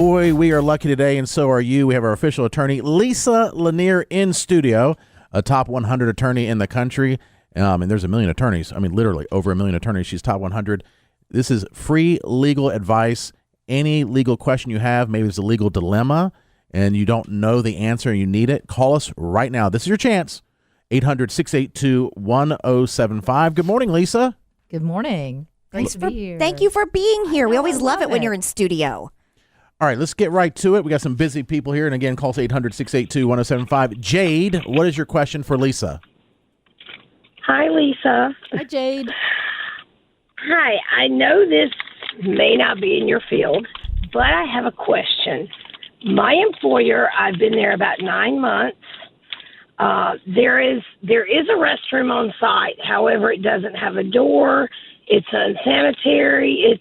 boy, we are lucky today, and so are you. We have our official attorney, Lisa Lanier, in studio, a top 100 attorney in the country. And there's a million attorneys. I mean, literally over a million attorneys. She's top 100. This is free legal advice. Any legal question you have, maybe it's a legal dilemma, and you don't know the answer and you need it, call us right now. This is your chance. 800-682-1075. Good morning, Lisa. Good morning. Thank you for being here. We always love it when you're in studio. All right, let's get right to it. We got some busy people here. And again, call us 800-682-1075. Jade, what is your question for Lisa? Hi, Lisa. Hi, Jade. Hi. I know this may not be in your field, but I have a question. My employer, I've been there about 9 months. There is a restroom on site. However, it doesn't have a door. It's unsanitary.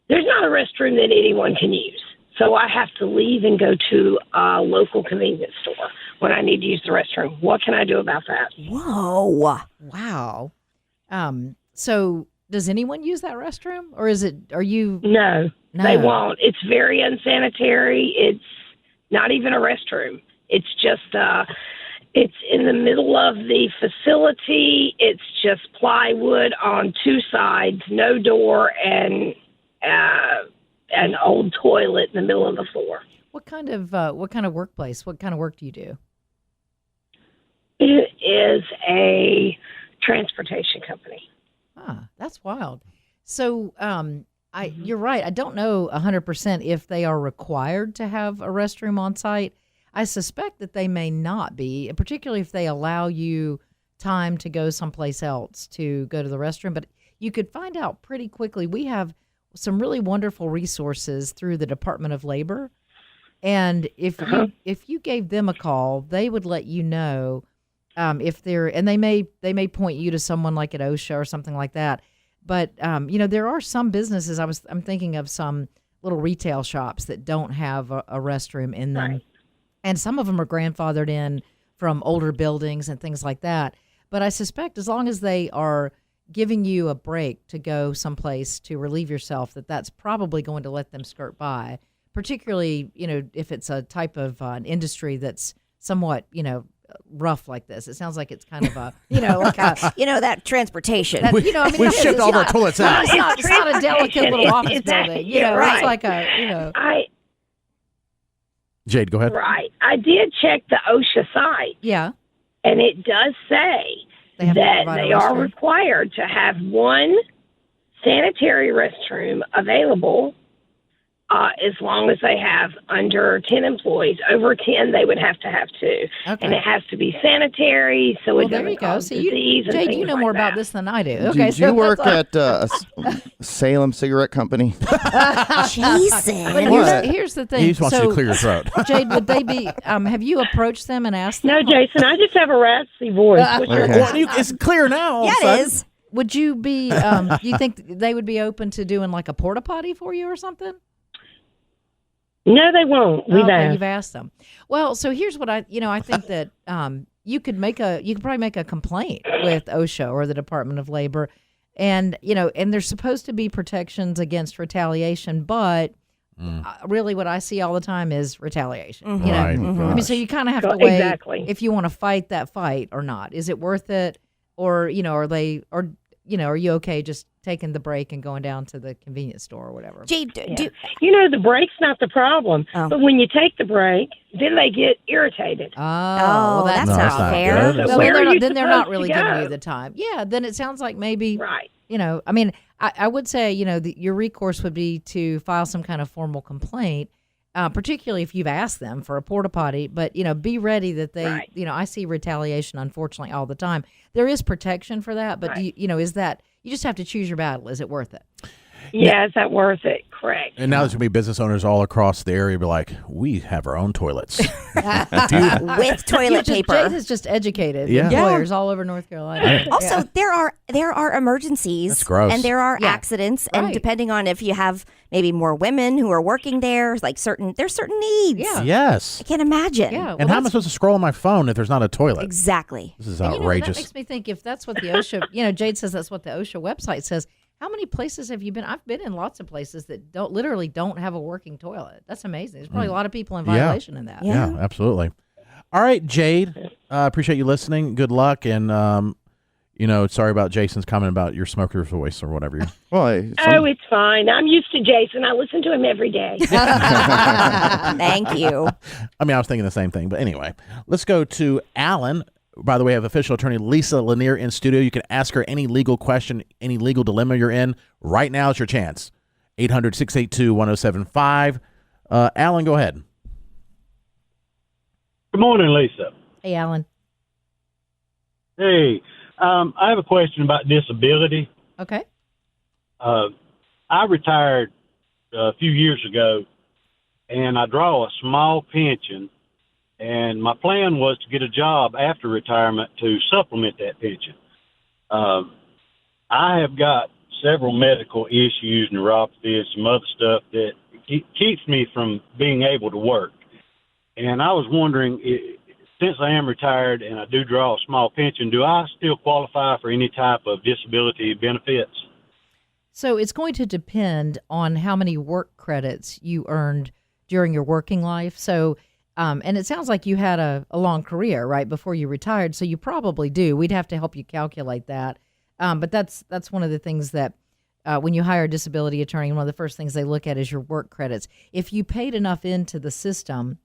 There's not a restroom that anyone can use. So I have to leave and go to a local convenience store when I need to use the restroom. What can I do about that? Whoa. Wow. So does anyone use that restroom, or are you? No, they won't. It's very unsanitary. It's not even a restroom. It's just, it's in the middle of the facility. It's just plywood on two sides, no door, and an old toilet in the middle of the floor. What kind of workplace? What kind of work do you do? It is a transportation company. That's wild. So, you're right. I don't know 100% if they are required to have a restroom on site. I suspect that they may not be, particularly if they allow you time to go someplace else to go to the restroom. But you could find out pretty quickly. We have some really wonderful resources through the Department of Labor. And if you gave them a call, they would let you know if they're, and they may point you to someone like at OSHA or something like that. But there are some businesses. I'm thinking of some little retail shops that don't have a restroom in them, right. And some of them are grandfathered in from older buildings and things like that. But I suspect as long as they are giving you a break to go someplace to relieve yourself, that's probably going to let them skirt by. Particularly, if it's a type of an industry that's somewhat, rough like this. It sounds like it's kind of a, like a, that transportation. We've shipped all of our toilets out. It's not a delicate little office building. Right. It's like a, Jade, go ahead. Right. I did check the OSHA site. Yeah. And it does say that they are required to have one sanitary restroom available as long as they have under 10 employees. Over 10, they would have to have two. Okay. And it has to be sanitary, so it doesn't cause disease. Jade, you know more about this than I do. Okay, Did you work at Salem Cigarette Company? Jason. Here's the thing. He just wants you to clear your throat. Jade, would they be, have you approached them and asked them? No, Jason, I just have a raspy voice. It's clear now. Yeah, it is. Would you be, do you think they would be open to doing like a porta potty for you or something? No, they won't. You've asked them. Well, so here's what I think that you could probably make a complaint with OSHA or the Department of Labor, and and there's supposed to be protections against retaliation, but really what I see all the time is retaliation. Mm-hmm. Right. I mean, so you kind of have to weigh if you want to fight that fight or not. Is it worth it, or are you okay just taking the break and going down to the convenience store or whatever? Jade, the break's not the problem. Oh. But when you take the break, then they get irritated. Oh, that's not fair. Then they're not really giving you the time. Yeah, then it sounds like maybe, right. I mean, I would say, your recourse would be to file some kind of formal complaint, particularly if you've asked them for a porta potty. But, be ready that they, right. I see retaliation, unfortunately, all the time. There is protection for that, but, right. Is that, you just have to choose your battle. Is it worth it? Yeah, is that worth it? Correct. And now there's going to be business owners all across the area be like, we have our own toilets. With toilet paper. Jade has just educated employers all over North Carolina. Also, there are emergencies. That's gross. And there are accidents. Right. And depending on if you have maybe more women who are working there, there's certain needs. Yeah. Yes. I can't imagine. Yeah. And how am I supposed to scroll on my phone if there's not a toilet? Exactly. This is outrageous. That makes me think if that's what the OSHA, Jade says that's what the OSHA website says. How many places have you been? I've been in lots of places that don't have a working toilet. That's amazing. There's probably a lot of people in violation in that. Yeah. Yeah, absolutely. All right, Jade, appreciate you listening. Good luck. And, sorry about Jason's comment about your smoker's voice or whatever. Well, hey, Oh, it's fine. I'm used to Jason. I listen to him every day. Thank you. I mean, I was thinking the same thing. But anyway, let's go to Alan. By the way, I have official attorney Lisa Lanier in studio. You can ask her any legal question, any legal dilemma you're in. Right now is your chance. 800-682-1075. Alan, go ahead. Good morning, Lisa. Hey, Alan. Hey, I have a question about disability. Okay. I retired a few years ago, and I draw a small pension, and my plan was to get a job after retirement to supplement that pension. I have got several medical issues, neuropathy, and some other stuff that keeps me from being able to work. And I was wondering, since I am retired and I do draw a small pension, do I still qualify for any type of disability benefits? So it's going to depend on how many work credits you earned during your working life. So, and it sounds like you had a long career, right, before you retired. So you probably do. We'd have to help you calculate that. But that's one of the things that when you hire a disability attorney, one of the first things they look at is your work credits. If you paid enough into the system,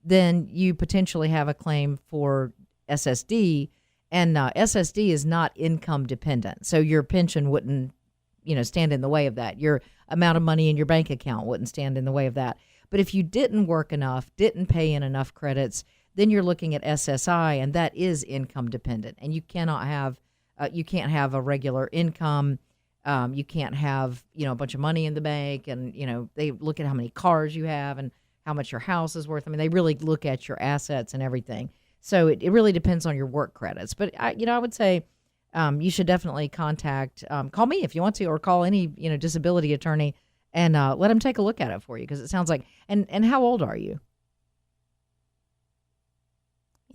then you potentially have a claim for SSD, and SSD is not income dependent. So your pension wouldn't, stand in the way of that. Your amount of money in your bank account wouldn't stand in the way of that. But if you didn't work enough, didn't pay in enough credits, then you're looking at SSI, and that is income dependent. And you cannot have, you can't have a regular income. You can't have, a bunch of money in the bank, and, they look at how many cars you have and how much your house is worth. I mean, they really look at your assets and everything. So it really depends on your work credits. But I would say you should definitely call me if you want to, or call any, disability attorney and let them take a look at it for you. Because it sounds like, and how old are you?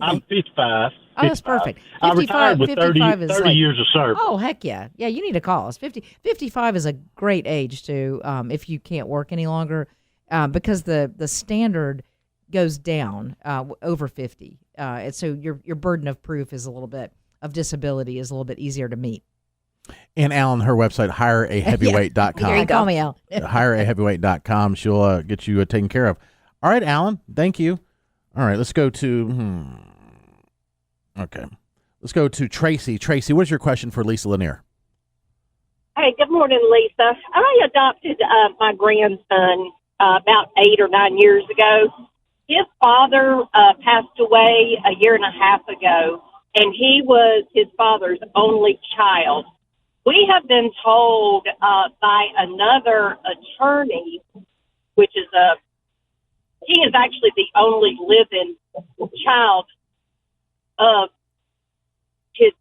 I'm 55. Oh, that's perfect. I retired with 30 years of service. Oh, heck yeah. Yeah, you need to call us. 55 is a great age to, if you can't work any longer, because the standard goes down over 50. And so your burden of proof is a little bit of disability is a little bit easier to meet. And Alan, her website, hireaheavyweight.com. There you call me, Al. hireaheavyweight.com. She'll get you taken care of. All right, Alan, thank you. All right, let's go to, okay. Let's go to Tracy. Tracy, what's your question for Lisa Lanier? Hey, good morning, Lisa. I adopted my grandson about 8 or 9 years ago. His father passed away a year and a half ago, and he was his father's only child. We have been told by another attorney, which is he is actually the only living child of his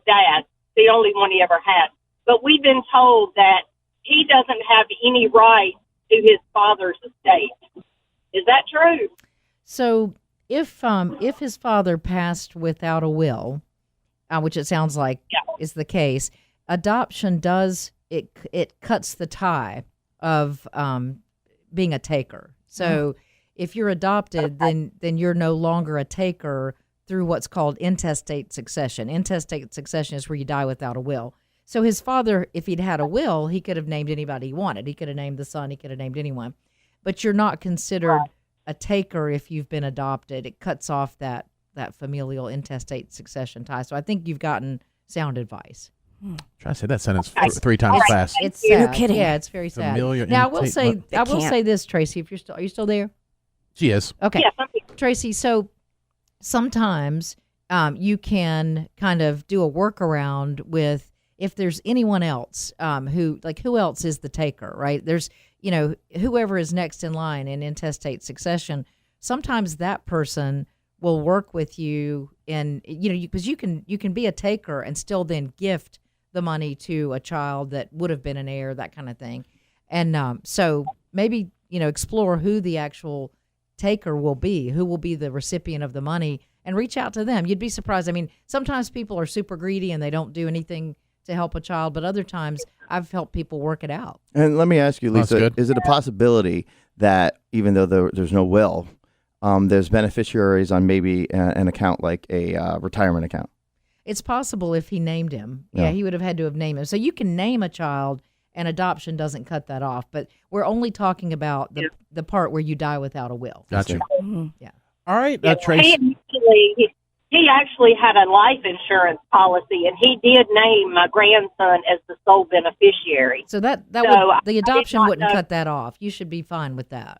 dad, the only one he ever had. But we've been told that he doesn't have any right to his father's estate. Is that true? So if his father passed without a will, which it sounds like is the case, adoption it cuts the tie of being a taker. So if you're adopted, then you're no longer a taker through what's called intestate succession. Intestate succession is where you die without a will. So his father, if he'd had a will, he could have named anybody he wanted. He could have named the son. He could have named anyone. But you're not considered a taker if you've been adopted. It cuts off that familial intestate succession tie. So I think you've gotten sound advice. Try to say that sentence 3 times fast. It's sad. You're kidding. Yeah, it's very sad. Familial Now I will intestate- say this, Tracy. If are you still there? She is. Okay. Yes, I'm here. Tracy, so sometimes you can kind of do a workaround with if there's anyone else who else is the taker, right? There's, whoever is next in line in intestate succession, sometimes that person will work with you and, because you can be a taker and still then gift the money to a child that would have been an heir, that kind of thing. And so maybe, explore who the actual taker will be, who will be the recipient of the money, and reach out to them. You'd be surprised. I mean, sometimes people are super greedy and they don't do anything to help a child, but other times I've helped people work it out. And let me ask you, That's Lisa, good. is it a possibility that even though there's no will, there's beneficiaries on maybe an account like a retirement account? It's possible if he named him. Yeah. Yeah, he would have had to have named him. So you can name a child, and adoption doesn't cut that off. But we're only talking about the part where you die without a will. Gotcha. Yeah. All right, Yeah, Tracy. he actually had a life insurance policy, and he did name my grandson as the sole beneficiary. So that So, would, I the did adoption not wouldn't know- cut that off. You should be fine with that.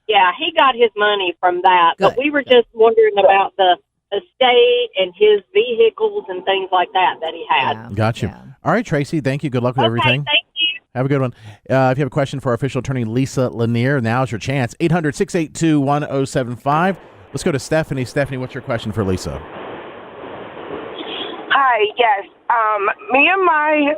Yeah, he got his money from that. Good. But we were just wondering about the estate and his vehicles and things like that he had. Yeah. Gotcha. Yeah. All right, Tracy. Thank you. Good luck with everything. Thank you. Have a good one. If you have a question for our official attorney, Lisa Lanier, now's your chance. 800-682-1075. Let's go to Stephanie. Stephanie, what's your question for Lisa? Hi, yes. Me and my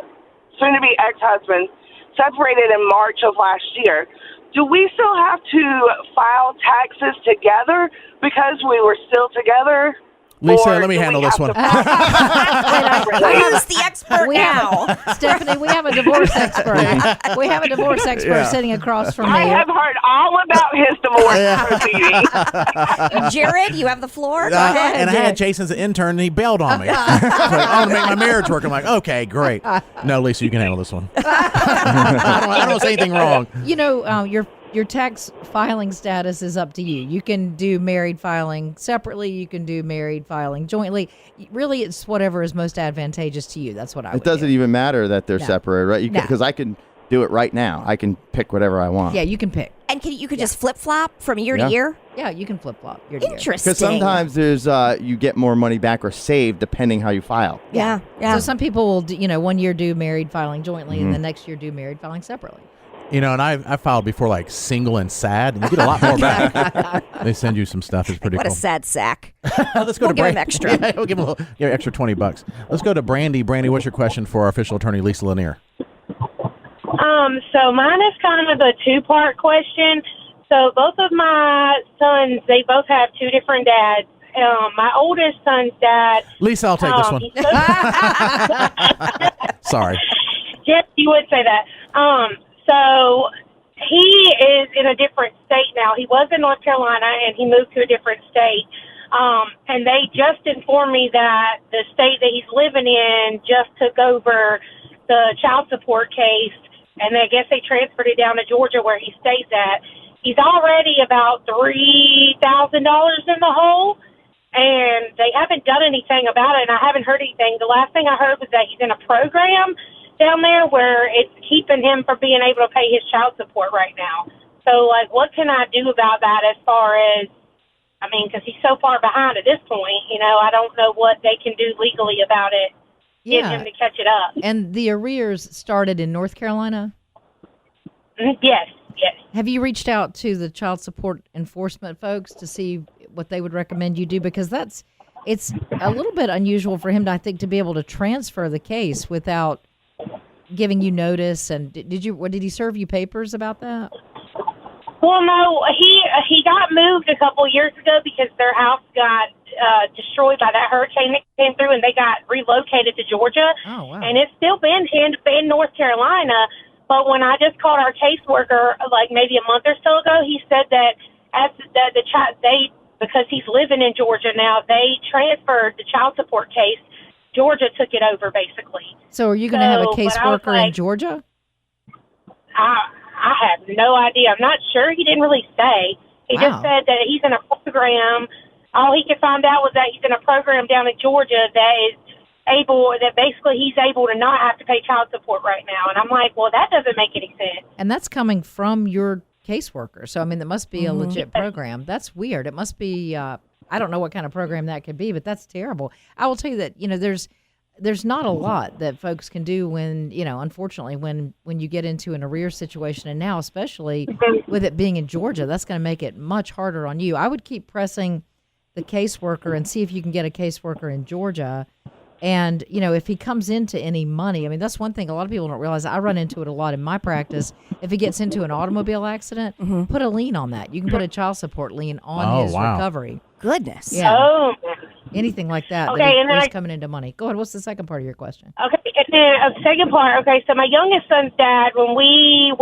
soon-to-be ex-husband separated in March of last year. Do we still have to file taxes together because we were still together? Lisa, Or let me do we handle this have one. to file Who's the expert We now? have, Stephanie, we have a divorce expert. We have a divorce expert Yeah. sitting across from I me. have heard all about his divorce proceedings. Jared, you have the floor. Go and ahead. I had Jason as an intern, and he bailed on me. He's like, I want to make my marriage work. I'm like, okay, great. No, Lisa, you can handle this one. I don't say anything wrong. You know, your tax filing status is up to you. You can do married filing separately. You can do married filing jointly. Really, it's whatever is most advantageous to you. That's what I would It doesn't do. even matter that they're No. separated, right? No. Because I can do it right now. I can pick whatever I want. Yeah, you can pick. And you could just flip flop from year Yeah. to year. Yeah, you can flip flop year to year. Interesting. Because sometimes there's you get more money back or saved depending how you file. Yeah. So some people will, do, 1 year do married filing jointly, and the next year do married filing separately. You know, and I filed before like single and sad, and you get a lot more back. They send you some stuff. It's pretty What cool. a sad sack. Let's go We'll to give him Brandy. extra. Yeah, we'll give him extra $20. Let's go to Brandy. Brandy, what's your question for our official attorney, Lisa Lanier? So mine is kind of a two-part question. So both of my sons, they both have two different dads. My oldest son's dad. Lisa, I'll take this one. he's so- Sorry. Yes, you would say that. So he is in a different state now. He was in North Carolina, and he moved to a different state. And they just informed me that the state that he's living in just took over the child support case, and I guess they transferred it down to Georgia where he stays at. He's already about $3,000 in the hole, and they haven't done anything about it, and I haven't heard anything. The last thing I heard was that he's in a program down there where it's keeping him from being able to pay his child support right now. So, what can I do about that as far as, because he's so far behind at this point, I don't know what they can do legally about it, get him to catch it up. And the arrears started in North Carolina? Yes. Have you reached out to the child support enforcement folks to see what they would recommend you do? Because it's a little bit unusual for him, I think, to be able to transfer the case without giving you notice. And did he serve you papers about that? Well, no, he got moved a couple of years ago because their house got destroyed by that hurricane that came through, and they got relocated to Georgia. Oh, wow. And it's still been in North Carolina. But when I just called our caseworker, maybe a month or so ago, he said that because he's living in Georgia now, they transferred the child support case. Georgia took it over, basically. So are you going to have a So, but I was caseworker in like- Georgia? I have no idea. I'm not sure. He didn't really say. He Wow. just said that he's in a program. All he could find out was that he's in a program down in Georgia that basically he's able to not have to pay child support right now. And I'm like, well, that doesn't make any sense. And that's coming from your caseworker. So, that must be a legit program. That's weird. It must be, I don't know what kind of program that could be, but that's terrible. I will tell you that, there's not a lot that folks can do when, unfortunately, when you get into an arrears situation. And now, especially with it being in Georgia, that's going to make it much harder on you. I would keep pressing the caseworker and see if you can get a caseworker in Georgia. And, if he comes into any money, that's one thing a lot of people don't realize. I run into it a lot in my practice. If he gets into an automobile accident, put a lien on that. You can put a child support lien on his recovery. Goodness. Yeah. Oh, anything like that. Okay, that and then he's coming into money. Go ahead. What's the second part of your question? Okay, and then the second part. Okay, so my youngest son's dad, when we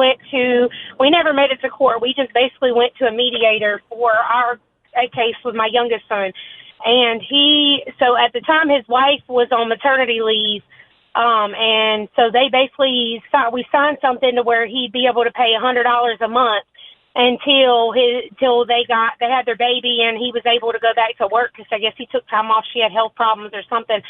never made it to court. We just basically went to a mediator for a case with my youngest son, and so at the time his wife was on maternity leave, and so they basically we signed something to where he'd be able to pay $100 a month until they had their baby and he was able to go back to work because I guess he took time off. She had health problems or something.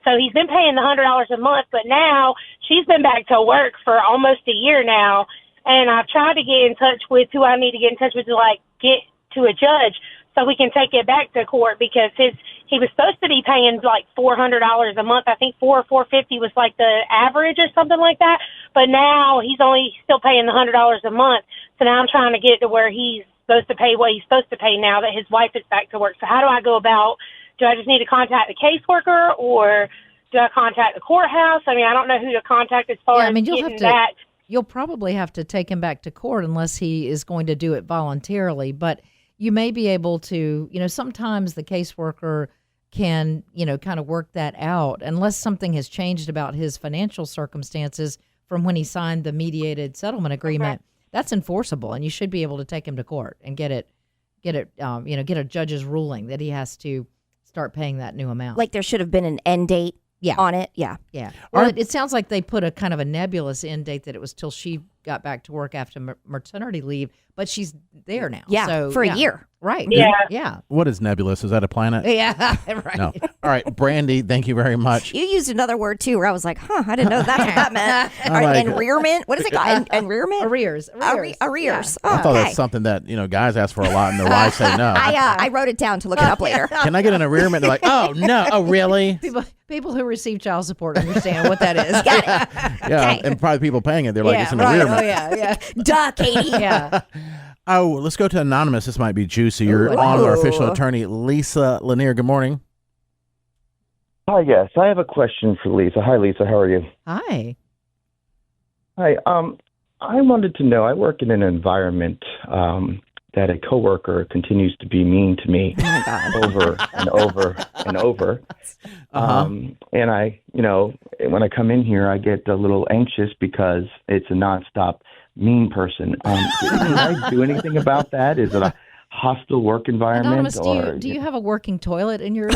So he's been paying the $100 a month, but now she's been back to work for almost a year now. And I've tried to get in touch with who I need to get in touch with to get to a judge so we can take it back to court because he was supposed to be paying like $400 a month. I think $400 or $450 was like the average or something like that. But now he's still paying the $100 a month. So now I'm trying to get to where he's supposed to pay what he's supposed to pay now that his wife is back to work. So how do I go about? Do I just need to contact the caseworker or do I contact the courthouse? I mean, I don't know who to contact as far as getting that. You'll probably have to take him back to court unless he is going to do it voluntarily. But you may be able to, sometimes the caseworker can, kind of work that out unless something has changed about his financial circumstances from when he signed the mediated settlement agreement. Okay. That's enforceable, and you should be able to take him to court and get a judge's ruling that he has to start paying that new amount. Like there should have been an end date on it. Yeah. Well, it sounds like they put a kind of a nebulous end date that it was till she got back to work after maternity leave, but she's there now. Yeah, so, for a year. Right. Yeah. What is nebulous? Is that a planet? Yeah, right. No. All right, Brandy, thank you very much. You used another word, too, where I was like, I didn't know that's what that meant. Enrearment? What is it called? Enrearment? Arrears. Arrears. Yeah. I thought that's something that, guys ask for a lot and their wives say no. I wrote it down to look it up later. Can I get an arrearment? They're like, oh, no. Oh, really? People who receive child support understand what that is. Got it. Yeah, okay. And probably people paying it, they're like, it's an arrearment. Oh, yeah. Duh, Katie. Yeah. Oh, let's go to Anonymous. This might be juicy. You're on our official attorney, Lisa Lanier. Good morning. Hi, yes. I have a question for Lisa. Hi, Lisa. How are you? Hi. Hi. I wanted to know, I work in an environment that a coworker continues to be mean to me over and over and over. And I, when I come in here, I get a little anxious because it's a nonstop mean person. Can I do anything about that? Is it a hostile work environment? Anonymous, do you have a working toilet in your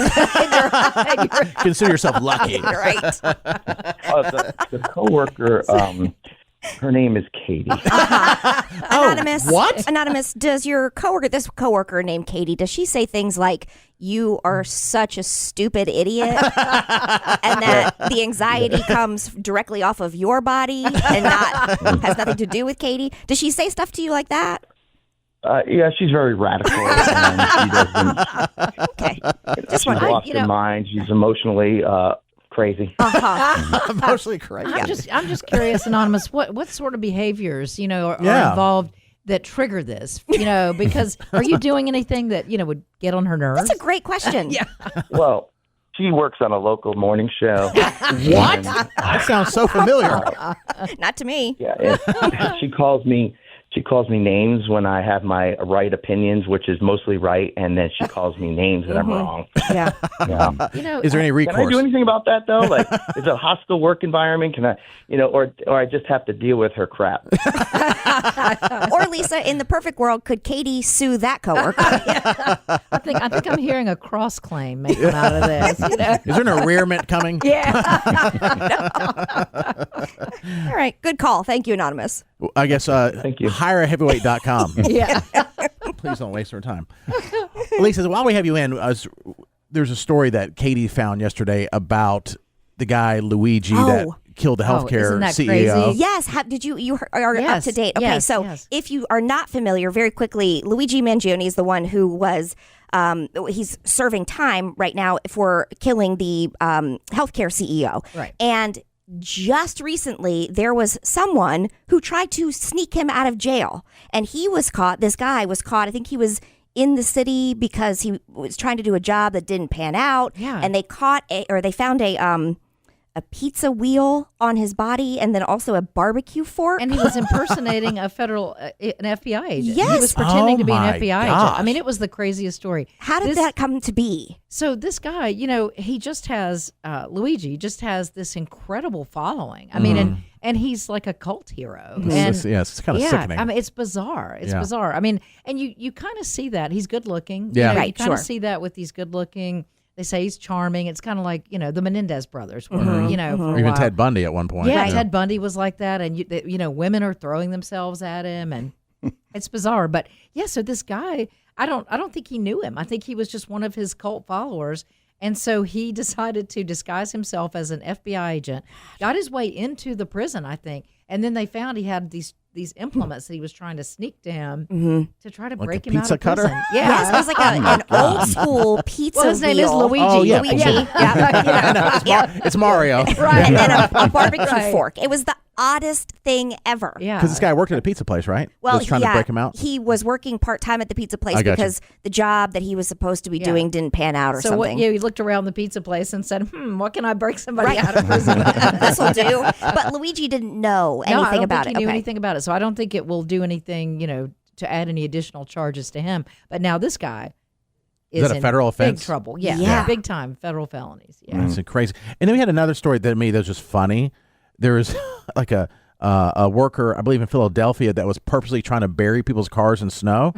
Consider yourself lucky. Right. The coworker, her name is Katie. Anonymous. What? Anonymous, does your this coworker named Katie, does she say things like, you are such a stupid idiot, and that the anxiety comes directly off of your body and has nothing to do with Katie? Does she say stuff to you like that? Yeah, she's very radical. And she doesn't. Okay. She's lost her mind. She's emotionally crazy. Emotionally crazy. I'm just curious, Anonymous. What sort of behaviors are involved that trigger this? Because are you doing anything that would get on her nerves? That's a great question. Yeah. Well, she works on a local morning show. What? That sounds so familiar. Not to me. Yeah, and she calls me names when I have my right opinions, which is mostly right, and then she calls me names that I'm wrong. Yeah. Is there any recourse? Can I do anything about that though? Like, is it a hostile work environment? Can I, or I just have to deal with her crap? Or Lisa, in the perfect world, could Katie sue that coworker? I think I'm hearing a cross claim may come out of this. Is there an arrearment coming? Yeah. All right. Good call. Thank you, Anonymous. I guess Thank you. hireaheavyweight.com. Yeah. Please don't waste our time. Lisa, while we have you in, there's a story that Katie found yesterday about the guy Luigi that killed the healthcare isn't that CEO. Crazy? Yes. Did you are up to date? Okay, if you are not familiar, very quickly, Luigi Mangione is the one who was he's serving time right now for killing the healthcare CEO. Right. And just recently, there was someone who tried to sneak him out of jail, and he was caught. This guy was caught. I think he was in the city because he was trying to do a job that didn't pan out. Yeah. And they found a pizza wheel on his body and then also a barbecue fork. And he was impersonating a federal, an FBI agent. Yes. He was pretending to be an my FBI agent. gosh. I mean, it was the craziest story. How did that come to be? So this guy, he just has, Luigi just has this incredible following. I mean, and he's like a cult hero. And It's kind of sickening. I mean, it's bizarre. It's bizarre. I mean, and you kind of see that. He's good looking. Yeah. You kind of see that with these good looking. They say he's charming. It's kind of like, the Menendez brothers were, for a Or even while. Ted Bundy at one point. Yeah, Ted Bundy was like that. And, women are throwing themselves at him. And it's bizarre. But, so this guy, I don't think he knew him. I think he was just one of his cult followers. And so he decided to disguise himself as an FBI agent, got his way into the prison, I think. And then they found he had these implements that he was trying to sneak to him to try to Like break a him out pizza of prison. cutter? Yeah. Yes, it was like an old school pizza Well, his name is wheel. Luigi. Oh, yeah. Luigi. I know, it's Mario. Right. And then a barbecue Right. fork. It was the oddest thing ever. Yeah. Because this guy worked at a pizza place, right? Well, Was trying to break him out. He was working part-time at the pizza place I got you. because the job that he was supposed to be doing didn't pan out or So something. he looked around the pizza place and said, what can I break somebody out of prison? This will do. But Luigi didn't know anything No, I don't about think it. he knew Okay. anything about it. So I don't think it will do anything, to add any additional charges to him. But now this guy Is that a in federal offense? big trouble. Yeah, Yeah. big time federal felonies. Yeah. It's crazy. And then we had another story that was just funny. There was like a worker, I believe in Philadelphia, that was purposely trying to bury people's cars in snow.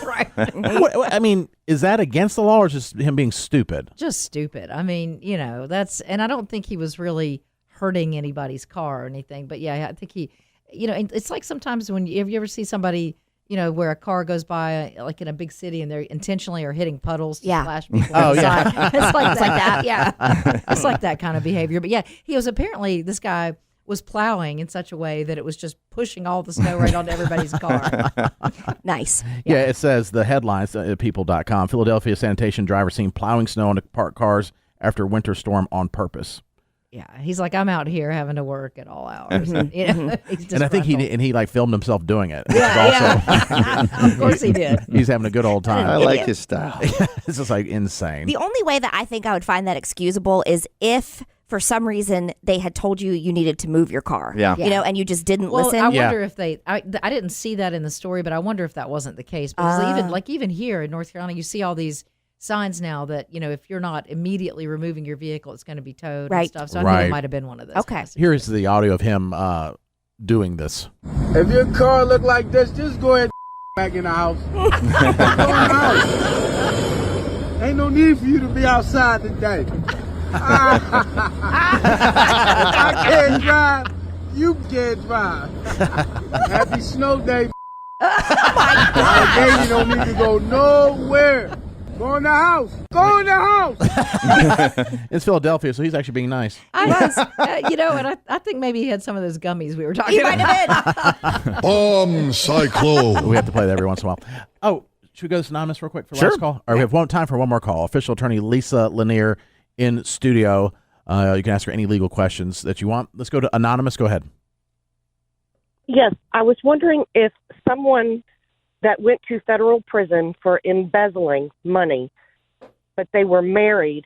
Right. I mean, is that against the law or just him being stupid? Just stupid. I mean, and I don't think he was really hurting anybody's car or anything. But yeah, I think he, and it's like sometimes if you ever see somebody, where a car goes by like in a big city and they intentionally are hitting puddles to splash people on the side. It's like that. Yeah. It's like that kind of behavior. But yeah, this guy was plowing in such a way that it was just pushing all the snow right onto everybody's car. Nice. Yeah, it says the headlines at people.com. Philadelphia sanitation driver seen plowing snow onto parked cars after winter storm on purpose. Yeah, he's like, I'm out here having to work at all hours. He's And I think disgruntled. he like filmed himself doing it. Which is Of course he did. He's having a good old I time. like his style. It's just like insane. The only way that I think I would find that excusable is if for some reason they had told you needed to move your car. Yeah. And you just didn't Well, listen. I Yeah. wonder if I didn't see that in the story, but I wonder if that wasn't the case. Because even here in North Carolina, you see all these signs now that, if you're not immediately removing your vehicle, it's going to be towed and Right. stuff. So I Right. think it might have been one of those. Okay. kind of Here's the audio of him doing this. If your car look like this, just go ahead and back in the house. Go in the house. Ain't no need for you to be outside today. I can't drive. You can't drive. Happy snow day. My baby don't need to go nowhere. Go in the house. Go in the house. It's Philadelphia, so he's actually being nice. I was, and I think maybe he had some of those gummies we were talking You about. might have been. Bomb cyclone. We have to play that every once in a while. Oh, should we go to Anonymous real quick for Sure. last call? All right, we have time for one more call. Official attorney Lisa Lanier in studio. You can ask her any legal questions that you want. Let's go to Anonymous. Go ahead. Yes, I was wondering if someone that went to federal prison for embezzling money, but they were married,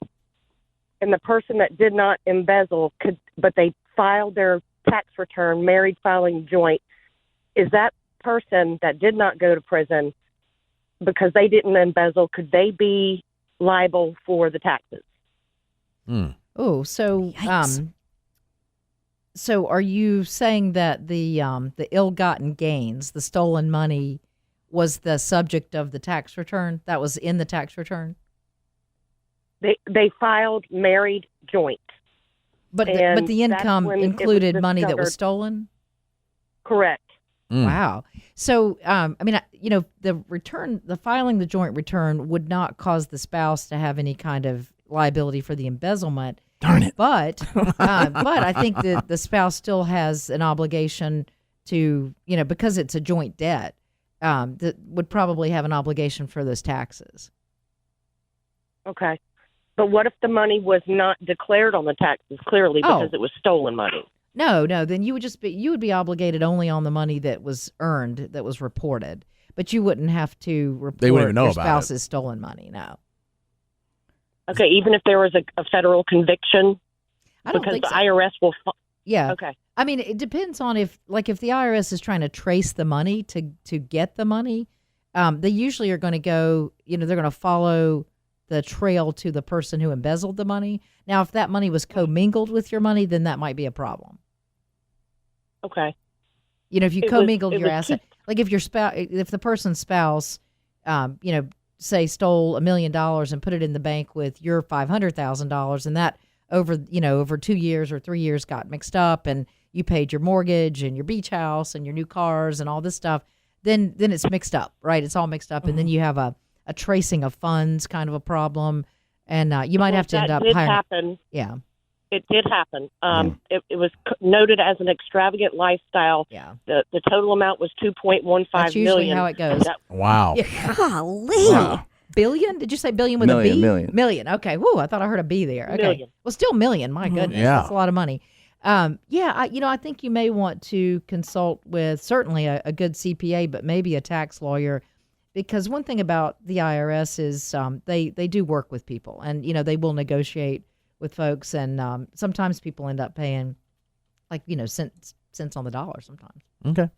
and the person that did not embezzle but they filed their tax return, married filing joint, is that person that did not go to prison because they didn't embezzle, could they be liable for the taxes? Oh, so Yikes. so are you saying that the ill-gotten gains, the stolen money, was the subject of the tax return? That was in the tax return? They filed married joint. But And the that's income when it was included money that was discovered. stolen? Correct. Wow. So, the filing the joint return would not cause the spouse to have any kind of liability for the embezzlement. Darn it. But I think that the spouse still has an obligation to, because it's a joint debt, that would probably have an obligation for those taxes. Okay. But what if the money was not declared on the taxes clearly because it was stolen money? No, then you would be obligated only on the money that was earned, that was reported. But you wouldn't have to report They wouldn't even know your about it. spouse's stolen money, no. Okay, even if there was a federal conviction? I don't because think the so. IRS will. Yeah. Okay. I mean, it depends on if the IRS is trying to trace the money to get the money, they usually are going to go, they're going to follow the trail to the person who embezzled the money. Now, if that money was commingled with your money, then that might be a problem. Okay. If you It commingled was your asset, like if the person's spouse, say stole $1 million and put it in the bank with your $500,000, and that over 2 years or 3 years got mixed up, and you paid your mortgage and your beach house and your new cars and all this stuff, then it's mixed up, right? It's all mixed up, and then you have a tracing of funds kind of a problem, and you might have to end up That did hiring. happen. Yeah. It did happen. It was noted as an extravagant lifestyle. Yeah. The total amount was $2.15 million. That's usually how it goes. Wow. Golly. Wow. Billion? Did you say billion with a B? Million. Okay. Whoa, I thought I heard a B there. Okay. Million. Well, still million. My goodness. Yeah. That's a lot of money. I think you may want to consult with certainly a good CPA, but maybe a tax lawyer, because one thing about the IRS is they do work with people, and, they will negotiate with folks, and sometimes people end up paying cents on the dollar sometimes. Okay.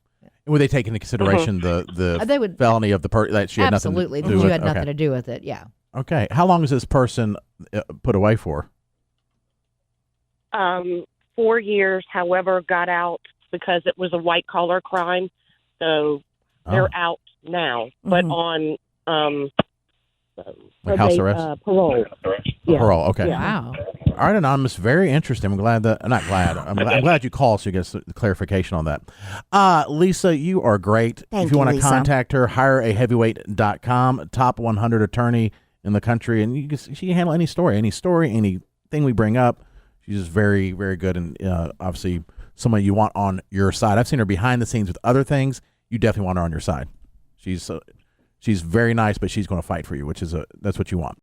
Would they take into consideration the They would felony of the person that she had absolutely nothing to do that you with? had nothing to do with it. Yeah. Okay. How long is this person put away for? 4 years, however, got out because it was a white collar crime. So they're out now, but on Like house arrest? Parole. Yeah. Parole. Okay. Wow. All right, Anonymous. Very interesting. I'm glad that. Not glad. I'm glad you called so you get some clarification on that. Lisa, you are great. Thank if you want to Lisa. contact her, hireaheavyweight.com, top 100 attorney in the country, and she can handle any story, anything we bring up. She's just very, very good, and obviously someone you want on your side. I've seen her behind the scenes with other things. You definitely want her on your side. She's very nice, but she's going to fight for you, which is that's what you want.